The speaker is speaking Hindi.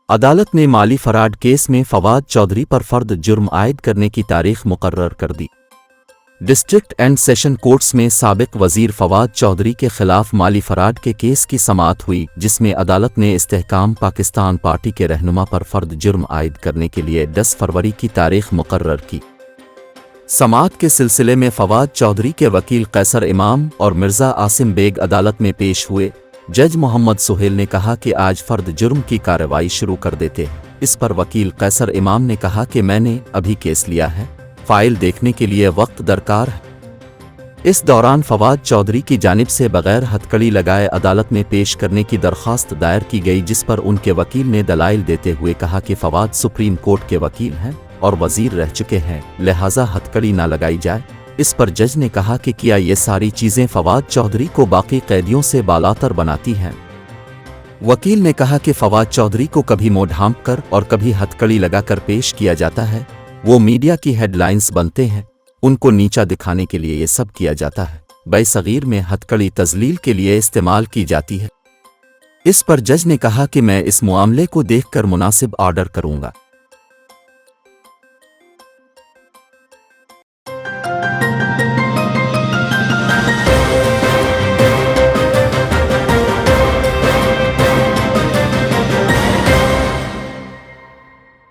अदालत ने माली फराड केस में फवाद चौधरी पर फर्द जुर्म आयद करने की तारीख मुकर्रर कर दी। डिस्ट्रिक्ट एंड सेशन कोर्ट्स में साबिक वजीर फवाद चौधरी के खिलाफ माली फराड के केस की समाअत हुई, जिसमें अदालत ने इस्तेहकाम पाकिस्तान पार्टी के रहनुमा पर फर्द जुर्म आयद करने के लिए 10 फरवरी की तारीख मुकर्रर की। समाअत के सिलसिले में फवाद चौधरी के वकील कैसर इमाम और मिर्ज़ा आसिम बेग अदालत में पेश हुए। जज मोहम्मद सुहेल ने कहा कि आज फर्द जुर्म की कार्रवाई शुरू कर देते हैं। इस पर वकील कैसर इमाम ने कहा कि मैंने अभी केस लिया है, फाइल देखने के लिए वक्त दरकार है। इस दौरान फवाद चौधरी की जानिब से बगैर हथकड़ी लगाए अदालत में पेश करने की दरख्वास्त दायर की गई, जिस पर उनके वकील ने दलाइल देते हुए कहा कि फवाद सुप्रीम कोर्ट के वकील हैं और वजीर रह चुके हैं, लिहाजा हथकड़ी ना लगाई जाए। इस पर जज ने कहा कि क्या ये सारी चीज़ें फवाद चौधरी को बाकी कैदियों से बालातर बनाती हैं। वकील ने कहा कि फवाद चौधरी को कभी मुंह ढांप कर और कभी हथकड़ी लगाकर पेश किया जाता है। वो मीडिया की हेडलाइंस बनते हैं, उनको नीचा दिखाने के लिए ये सब किया जाता है। बेसगीर में हथकड़ी तजलील के लिए इस्तेमाल की जाती है। इस पर जज ने कहा कि मैं इस मामले को देखकर मुनासिब ऑर्डर करूंगा।